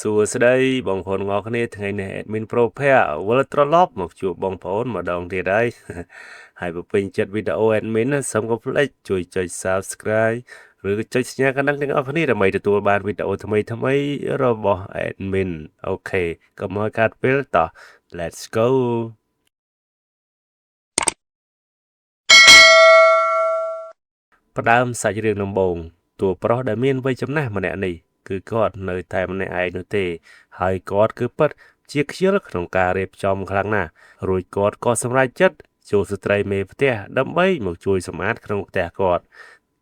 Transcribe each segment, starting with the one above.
សួស្តីបងប្អូនទាំងអស់គ្នាថ្ងៃនេះ Admin Pro ភ័ក្រវិលត្រឡប់មកជួបបងប្អូនម្ដងទៀតហើយ ហើយបើពេញចិត្តវីដេអូ Admin ណាសូមកុំភ្លេចជួយចុច Subscribe ឬចុចសញ្ញាកណ្ដឹងទាំងអស់គ្នាដើម្បីទទួលបានវីដេអូថ្មីៗរបស់ Admin អូខេកុំឲ្យខាតពេលតោះ Let's go ផ្ដើមសាច់រឿងដំបូងតួប្រុសដែលមានវ័យចំណាស់ម្នាក់នេះគឺគាត់នៅតែម្នាក់ឯងនោះទេហើយគាត់គឺពិតជាខ្ជិលក្នុងការរៀបចំខ្លាំងណាស់រួចគាត់ក៏សម្រេចចិត្តចូលស្ត្រីមេផ្ទះដើម្បីមកជួយសម្អាតក្នុងផ្ទះគាត់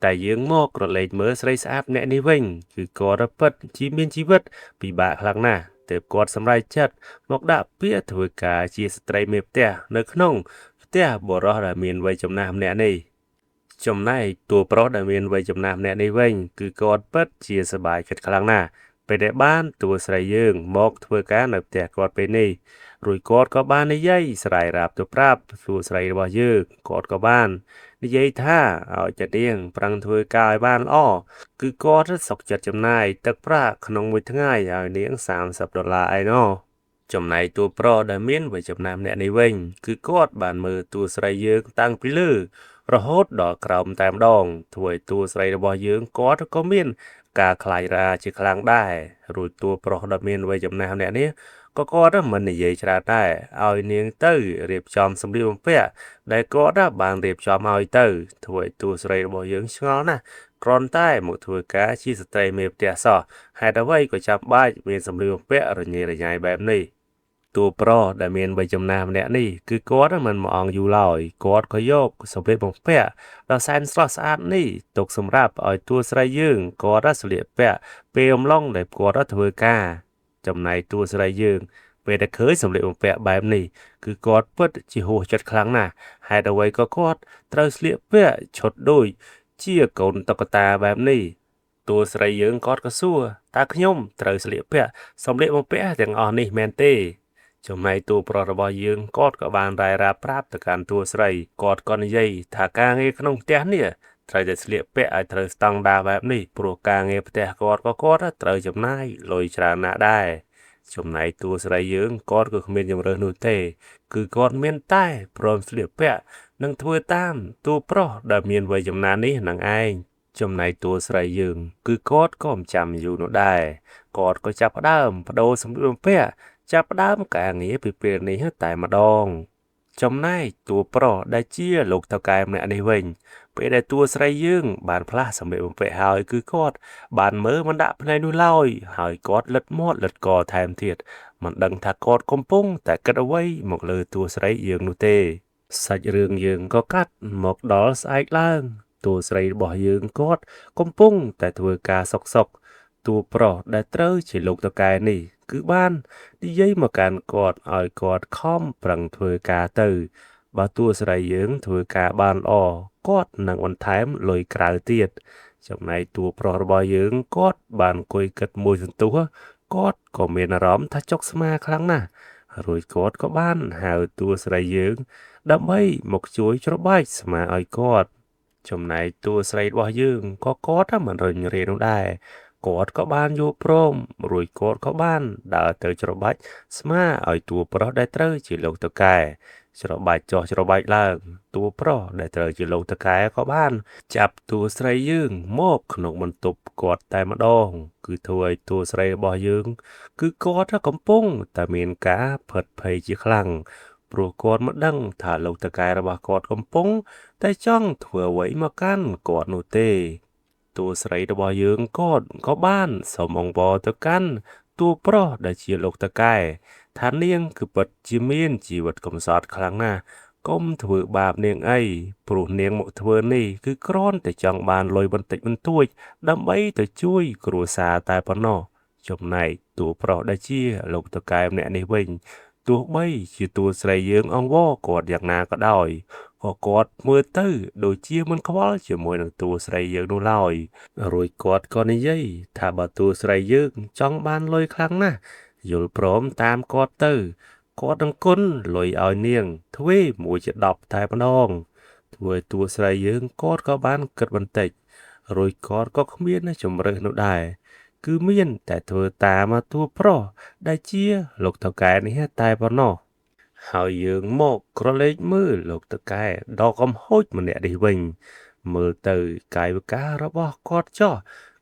តែយើងមកក្រឡេកមើលស្រីស្អាតម្នាក់នេះវិញគឺគាត់ពិតជាមានជីវិតពិបាកខ្លាំងណាស់ទើបគាត់សម្រេចចិត្តមកដាក់ពាក្យធ្វើការជាស្ត្រីមេផ្ទះនៅក្នុងផ្ទះបុរសដែលមានវ័យចំណាស់ម្នាក់នេះចំណែកតួប្រុសដែលមានវ័យចំណាស់ម្នាក់នេះវិញគឺគាត់ពិតជាសប្បាយចិត្តខ្លាំងណាស់ពេលដែលបានតួស្រីយើងមកធ្វើការនៅផ្ទះគាត់ពេលនេះរួចគាត់ក៏បាននិយាយស្រាយរាប់ទៅប្រាប់តួស្រីរបស់យើងគាត់ក៏បាននិយាយថាឲ្យចានាងប្រឹងធ្វើការឲ្យបានល្អគឺគាត់សុខចិត្តចំណាយទឹកប្រាក់ក្នុងមួយថ្ងៃឲ្យនាង$30ឯណោះចំណែកតួប្រុសដែលមានវ័យចំណាស់ម្នាក់នេះវិញគឺគាត់បានមើលតួស្រីយើងតាំងពីលើរហូតដល់ក្រោមតែម្ដងធ្វើឲ្យតួស្រីរបស់យើងគាត់ក៏មានការខ្លាចរាជាខ្លាំងដែររួចតួប្រុសដ៏មានវ័យចំណាស់ម្នាក់នេះក៏គាត់មិននិយាយច្រើនដែរឲ្យនាងទៅរៀបចំសម្លៀកបំពាក់ដែលគាត់បានរៀបចំឲ្យទៅធ្វើឲ្យតួស្រីរបស់យើងឆ្ងល់ណាស់គ្រាន់តែមកធ្វើការជាស្ត្រីមេផ្ទះសោះហេតុអ្វីក៏ចាំបាច់មានសម្លៀកបំពាក់រញ៉េរញ៉ៃបែបនេះតួប្រុសដែលមានវ័យចំណាស់ម្នាក់នេះគឺគាត់មិនមកអង់យូរឡើយគាត់ក៏យកសម្លៀកបំពាក់ដ៏សែនស្រស់ស្អាតនេះទុកសម្រាប់ឲ្យតួស្រីយើងគាត់ស្លៀកពាក់ពេលអំឡុងដែលគាត់ធ្វើការចំណែកតួស្រីយើងពេលដែលឃើញសម្លៀកបំពាក់បែបនេះគឺគាត់ពិតជាហួសចិត្តខ្លាំងណាស់ហេតុអ្វីក៏គាត់ត្រូវស្លៀកពាក់ឈុតដូចជាកូនតុក្កតាបែបនេះតួស្រីយើងគាត់ក៏សួរតើខ្ញុំត្រូវស្លៀកពាក់សម្លៀកបំពាក់ទាំងអស់នេះមែនទេចំណែកតួប្រុសរបស់យើងគាត់ក៏បានរាយរាប់ប្រាប់ទៅកាន់តួស្រីគាត់ក៏និយាយថាការងារក្នុងផ្ទះនេះត្រូវតែស្លៀកពាក់ឲ្យត្រូវស្តង់ដារបែបនេះព្រោះការងារផ្ទះគាត់ក៏គាត់ត្រូវចំណាយលុយច្រើនណាស់ដែរចំណែកតួស្រីយើងគាត់ក៏គ្មានជំរើសនោះទេគឺគាត់មានតែព្រមស្លៀកពាក់និងធ្វើតាមតួប្រុសដែលមានវ័យចំណាស់នេះនឹងឯងចំណែកតួស្រីយើងគឺគាត់ក៏មិនចាំយូរនោះដែរគាត់ក៏ចាប់ផ្ដើមបដូរសម្លៀកបំពាក់ចាប់ផ្ដើមការងារពីពេលនេះតែម្ដងចំណែកតួប្រុសដែលជាលោកតៅកែម្នាក់នេះវិញពេលដែលតួស្រីយើងបានផ្លាស់សម្លៀកបំពាក់ហើយគឺគាត់បានមើលមិនដាក់ភ្នែកនោះឡើយហើយគាត់លិតមាត់លិតកថែមទៀតមិនដឹងថាគាត់កំពុងតែគិតអ្វីមកលើតួស្រីយើងនោះទេសាច់រឿងយើងក៏កាត់មកដល់ស្អែកឡើងតួស្រីរបស់យើងគាត់កំពុងតែធ្វើការសុកតួប្រុសដែលត្រូវជាលោកតៅកែនេះគឺបាននិយាយមកកាន់គាត់ឲ្យគាត់ខំប្រឹងធ្វើការទៅបើតួស្រីយើងធ្វើការបានល្អគាត់នឹងបន្ថែមលុយក្រៅទៀតចំណែកតួប្រុសរបស់យើងគាត់បានអង្គុយគិតមួយសន្ទុះគាត់ក៏មានអារម្មណ៍ថាចុកស្មាខ្លាំងណាស់រួចគាត់ក៏បានហៅតួស្រីយើងដើម្បីមកជួយច្របាច់ស្មាឲ្យគាត់ចំណែកតួស្រីរបស់យើងក៏គាត់មិនរញរេនោះដែរគាត់ក៏បានយល់ព្រមរួចគាត់ក៏បានដើរទៅច្របាច់ស្មាឲ្យតួប្រុសដែលត្រូវជាលោកតៅកែច្របាច់ចុះច្របាច់ឡើងតួប្រុសដែលត្រូវជាលោកតៅកែក៏បានចាប់តួស្រីយើងមកក្នុងបន្ទប់គាត់តែម្ដងគឺធ្វើឲ្យតួស្រីរបស់យើងគឺគាត់កំពុងតែមានការផិតភ័យជាខ្លាំងព្រោះគាត់មិនដឹងថាលោកតៅកែរបស់គាត់កំពុងតែចង់ធ្វើអ្វីមកកាន់គាត់នោះទេតួស្រីរបស់យើងគាត់ក៏បានសូមអង្វរទៅកាន់តួប្រុសដែលជាលោកតៅកែថានាងគឺពិតជាមានជីវិតកំសត់ខ្លាំងណាស់កុំធ្វើបាបនាងអីព្រោះនាងមកធ្វើនេះគឺគ្រាន់តែចង់បានលុយបន្តិចបន្តួចដើម្បីទៅជួយគ្រួសារតែប៉ុណ្ណោះចំណែកតួប្រុសដែលជាលោកតៅកែម្នាក់នេះវិញទោះបីជាតួស្រីយើងអង្វរគាត់យ៉ាងណាក៏ដោយក៏គាត់មើលទៅដូចជាមិនខ្វល់ជាមួយនឹងតួស្រីយើងនោះឡើយរួចគាត់ក៏និយាយថាបើតួស្រីយើងចង់បានលុយខ្លាំងណាស់យល់ព្រមតាមគាត់ទៅគាត់នឹងគុណលុយឲ្យនាងទ្វេមួយជា10តែម្ដងធ្វើឲ្យតួស្រីយើងគាត់ក៏បានគិតបន្តិចរួចគាត់ក៏គ្មានជំរើសនោះដែរ គឺមានតែធ្វើតាមតួប្រុសដែលជាលោកថៅកែនេះតែប៉ុណ្ណោះហើយយើងមកក្រឡេកមើលលោកថៅកែដ៏កំហុចម្នាក់នេះវិញមើលទៅកាយវិការរបស់គាត់ចោះ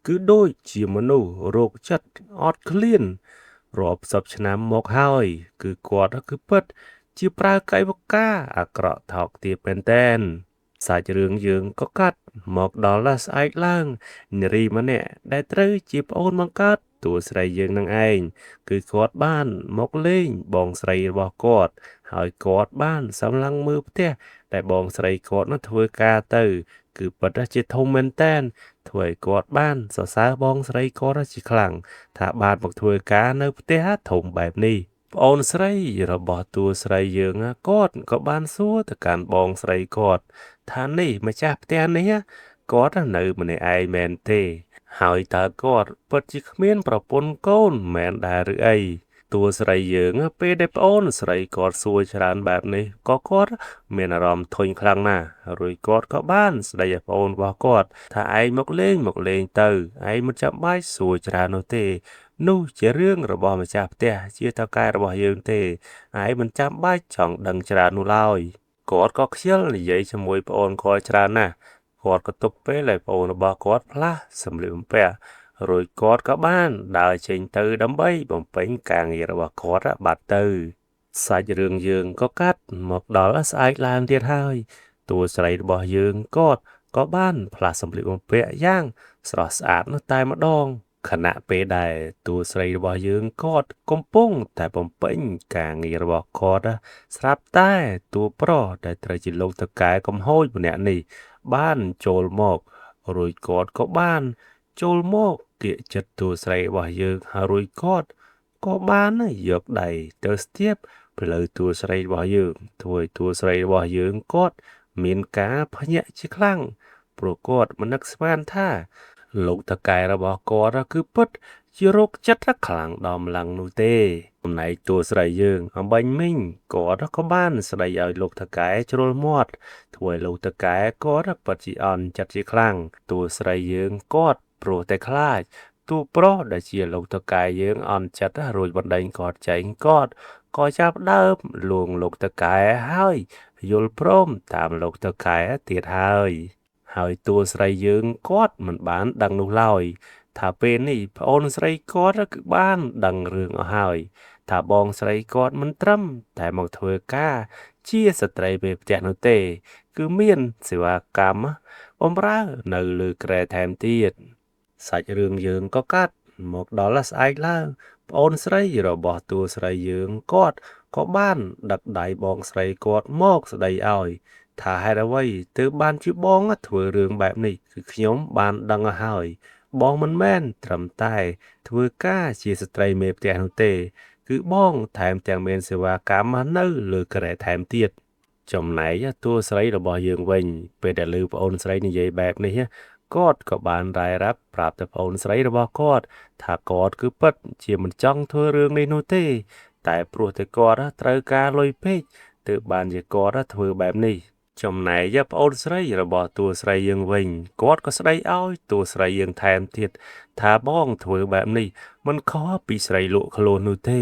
គឺដូចជាមនុស្សរោគចិត្តអត់ឃ្លានរាប់សិបឆ្នាំមកហើយគឺគាត់គឺពិតជាប្រើកាយវិការអាក្រក់ថោកទាបមែនទែនសាច់រឿងយើងក៏កាត់មកដល់ស្អែកឡើងនារីម្នាក់ដែលត្រូវជាប្អូនបង្កើតតួស្រីយើងនឹងឯងគឺគាត់បានមកលេងបងស្រីរបស់គាត់ហើយគាត់បានសម្លឹងមើលផ្ទះដែលបងស្រីគាត់នោះធ្វើការទៅគឺពិតជាធំមែនតែនធ្វើឲ្យគាត់បានសរសើរបងស្រីគាត់ជាខ្លាំងថាបានមកធ្វើការនៅផ្ទះធំបែបនេះប្អូនស្រីរបស់តួស្រីយើងគាត់ក៏បានសួរទៅកាន់បងស្រីគាត់ថានេះម្ចាស់ផ្ទះនេះគាត់នៅម្នាក់ឯងមែនទេហើយតើគាត់ពិតជាគ្មានប្រពន្ធកូនមែនដែរឬអីតួស្រីយើងពេលដែលប្អូនស្រីគាត់សួរច្រើនបែបនេះក៏គាត់មានអារម្មណ៍ធុញខ្លាំងណាស់រួចគាត់ក៏បានស្ដីឲ្យប្អូនរបស់គាត់ថាឯងមកលេងទៅឯងមិនចាំបាច់សួរច្រើននោះទេនោះជារឿងរបស់ម្ចាស់ផ្ទះជាតៅកែរបស់យើងទេឯងមិនចាំបាច់ចង់ដឹងច្រើននោះឡើយគាត់ក៏ខ្ជិលនិយាយជាមួយប្អូនគាត់ច្រើនណាស់គាត់ក៏ទប់ពេលឲ្យប្អូនរបស់គាត់ផ្លាស់សម្លៀកបំពាក់រួចគាត់ក៏បានដើរចេញទៅដើម្បីបំពេញការងាររបស់គាត់បាត់ទៅសាច់រឿងយើងក៏កាត់មកដល់ស្អែកឡើងទៀតហើយតួស្រីរបស់យើងគាត់ក៏បានផ្លាស់សម្លៀកបំពាក់យ៉ាងស្រស់ស្អាតនោះតែម្ដងខណៈពេលដែលតួស្រីរបស់យើងគាត់កំពុងតែបំពេញការងាររបស់គាត់ស្រាប់តែតួប្រុសដែលត្រូវជាលោកតកែកំហូចម្នាក់នេះបានចូលមករួចគាត់ក៏បានចូលមកទាក់ចិត្តតួស្រីរបស់យើងហើយរួចគាត់ក៏បានយកដៃទៅស្ទាបទៅលើតួស្រីរបស់យើងធ្វើឲ្យតួស្រីរបស់យើងគាត់មានការភ្ញាក់ជាខ្លាំងព្រោះគាត់មិននឹកស្មានថាលោកតកែរបស់គាត់គឺពិតជារោគចិត្តខ្លាំងដល់ម្លឹងនោះទេចំណែកតួស្រីយើងអំបញ្ញមិញគាត់ក៏បានស្ដីឲ្យលោកតកែជ្រុលមាត់ធ្វើឲ្យលោកតកែគាត់ពិតជាអន់ចិត្តជាខ្លាំងតួស្រីយើងគាត់ព្រោះតែខ្លាចតួប្រុសដែលជាលោកតកែយើងអន់ចិត្តរួចបណ្ដេញគាត់ចេញគាត់ក៏ចាប់ដើមលួងលោកតកែហើយយល់ព្រមតាមលោកតកែទៀតហើយតួស្រីយើងគាត់មិនបានដឹងនោះឡើយថាពេលនេះប្អូនស្រីគាត់គឺបានដឹងរឿងអស់ហើយថាបងស្រីគាត់មិនត្រឹមតែមកធ្វើការជាស្ត្រីពេលផ្ទះនោះទេគឺមានសេវាកម្មបម្រើនៅលើគ្រែថែមទៀតសាច់រឿងយើងក៏កាត់មកដល់ស្អែកឡើងប្អូនស្រីរបស់តួស្រីយើងគាត់ក៏បានដឹកដៃបងស្រីគាត់មកស្ដីឲ្យថាហេតុអ្វីទើបបានជាបងធ្វើរឿងបែបនេះគឺខ្ញុំបានដឹងហើយបងមិនមែនត្រឹមតែធ្វើការជាស្ត្រីមេផ្ទះនោះទេគឺបងថែមទាំងមានសេវាកម្មនៅលើគ្រែថែមទៀតចំណែកតួស្រីរបស់យើងវិញពេលដែលឮប្អូនស្រីនិយាយបែបនេះគាត់ក៏បានរ៉ាយរ៉ាប់ប្រាប់ទៅប្អូនស្រីរបស់គាត់ថាគាត់គឺពិតជាមិនចង់ធ្វើរឿងនេះនោះទេតែព្រោះតែគាត់ត្រូវការលុយពេកទើបបានជាគាត់ធ្វើបែបនេះចំណែកប្អូនស្រីរបស់តួស្រីយើងវិញគាត់ក៏ស្ដីឲ្យតួស្រីយើងថែមទៀតថាបងធ្វើបែបនេះមិនខុសពីស្រីលក់ខ្លួននោះទេ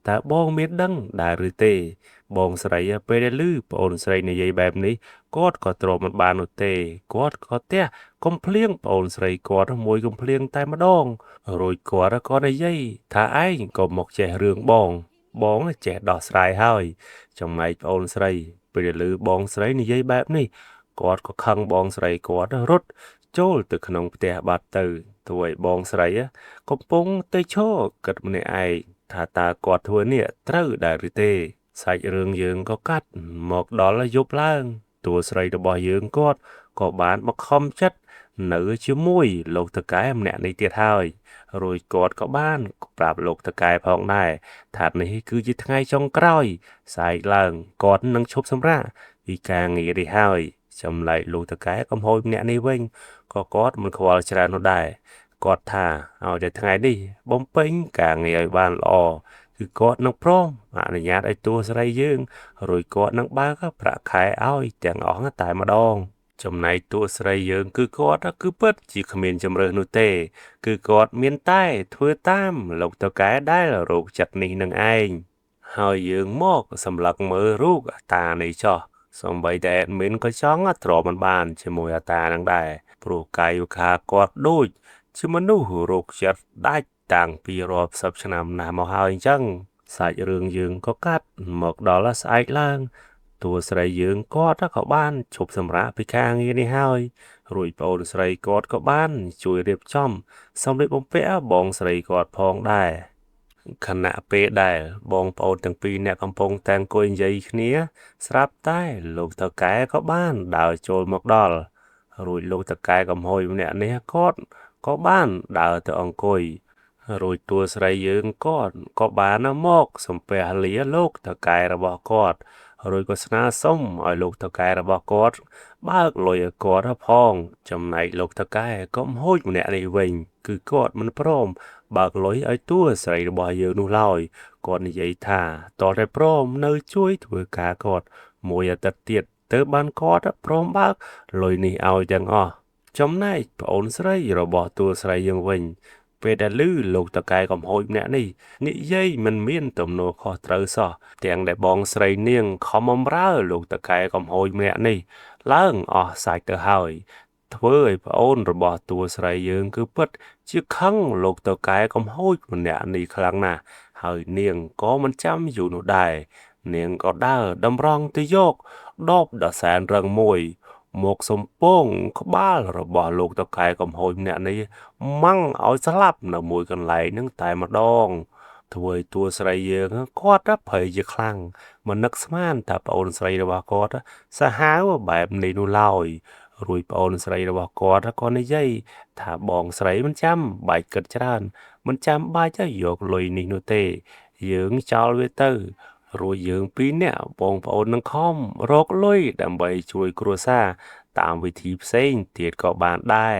តើបងមានដឹងដែរឬទេបងស្រីពេលដែលឮប្អូនស្រីនិយាយបែបនេះគាត់ក៏ទ្រាំមិនបាននោះទេគាត់ក៏ទះកំភ្លៀងប្អូនស្រីគាត់មួយកំភ្លៀងតែម្ដងរួចគាត់ក៏និយាយថាឯងក៏មកចេះរឿងបងចេះដោះស្រាយហើយចំណែកប្អូនស្រីពេលឮបងស្រីនិយាយបែបនេះគាត់ក៏ខឹងបងស្រីគាត់រត់ចូលទៅក្នុងផ្ទះបាត់ទៅធ្វើឲ្យបងស្រីកំពុងតែឈរគិតម្នាក់ឯងថាតើគាត់ធ្វើនេះត្រូវដែរឬទេសាច់រឿងយើងក៏កាត់មកដល់យប់ឡើងតួស្រីរបស់យើងគាត់ក៏បានមកខំចិត្តនៅជាមួយលោកតកែម្នាក់នេះទៀតហើយរួចគាត់ក៏បានប្រាប់លោកតកែផងដែរថានេះគឺជាថ្ងៃចុងក្រោយស្អែកឡើងគាត់នឹងឈប់សម្រាកពីការងារនេះហើយចំណែកលោកតកែកំហុសម្នាក់នេះវិញក៏គាត់មិនខ្វល់ច្រើននោះដែរគាត់ថាឲ្យតែថ្ងៃនេះបំពេញការងារឲ្យបានល្អគឺគាត់នឹងព្រមអនុញ្ញាតឲ្យតួស្រីយើងរួចគាត់នឹងបើកប្រាក់ខែឲ្យទាំងអស់តែម្ដង ចំណែកតួស្រីយើងគឺគាត់គឺពិតជាគ្មានជម្រើសនោះទេគឺគាត់មានតែធ្វើតាមលោកតកែដែលរោគចិត្តនេះនឹងឯងហើយយើងមកសម្លឹកមើលរូបអាតានេះចោះសូម្បីតែ admin ក៏ចង់ទ្រាំមិនបានជាមួយអាតានឹងដែរព្រោះកាយវិការគាត់ដូចជាមនុស្សរោគចិត្តដាច់តាំងពីរាប់សិបឆ្នាំណាស់មកហើយអញ្ចឹងសាច់រឿងយើងក៏កាត់មកដល់ស្អែកឡើងតួស្រីយើងគាត់ក៏បានឈប់សម្រាកពីការងារនេះហើយរួចប្អូនស្រីគាត់ក៏បានជួយរៀបចំសម្លៀកបំពាក់បងស្រីគាត់ផងដែរខណៈពេលដែលបងប្អូនទាំងពីរអ្នកកំពុងតែអង្គុយនិយាយគ្នាស្រាប់តែលោកតកែក៏បានដើរចូលមកដល់រួចលោកតកែកំហុយម្នាក់នេះគាត់ក៏បានដើរទៅអង្គុយរួចតួស្រីយើងគាត់ក៏បានមកសំពះលាលោកតកែរបស់គាត់រួចក៏ស្នើសុំឲ្យលោកតកែរបស់គាត់បើកលុយឲ្យគាត់ផងចំណែកលោកតកែក៏ហួចម្នាក់នេះវិញគឺគាត់មិនព្រមបើកលុយឲ្យតួស្រីរបស់យើងនោះឡើយគាត់និយាយថាតើតែព្រមនៅជួយធ្វើការគាត់មួយអាទិត្យទៀតទើបបានគាត់ព្រមបើកលុយនេះឲ្យទាំងអស់ចំណែកប្អូនស្រីរបស់តួស្រីយើងវិញពេលដែលឮលោកតកែកំហួចម្នាក់នេះនិយាយមិនមានទំនួលខុសត្រូវសោះទាំងដែលបងស្រីនាងខំបំរើលោកតកែកំហួចម្នាក់នេះឡើងអស់សាច់ទៅហើយធ្វើឲ្យប្អូនរបស់តួស្រីយើងគឺពិតជាខឹងលោកតកែកំហួចម្នាក់នេះខ្លាំងណាស់ហើយនាងក៏មិនចាំយូរនោះដែរនាងក៏ដើរតម្រង់ទៅយកដបដ៏សែនរឹងមួយមកសំពងក្បាលរបស់លោកតកែកំហួចម្នាក់នេះម៉ាំងឲ្យស្លាប់នៅមួយកន្លែងនឹងតែម្ដងធ្វើឲ្យតួស្រីយើងគាត់ភ័យជាខ្លាំងមិននឹកស្មានថាប្អូនស្រីរបស់គាត់សាហាវបែបនេះនោះឡើយរួចប្អូនស្រីរបស់គាត់ក៏និយាយថាបងស្រីមិនចាំបាច់គិតច្រើនមិនចាំបាច់យកលុយនេះនោះទេយើងចោលវាទៅរួចយើងពីរនាក់បងប្អូននឹងខំរកលុយដើម្បីជួយគ្រួសារតាមវិធីផ្សេងទៀតក៏បានដែរ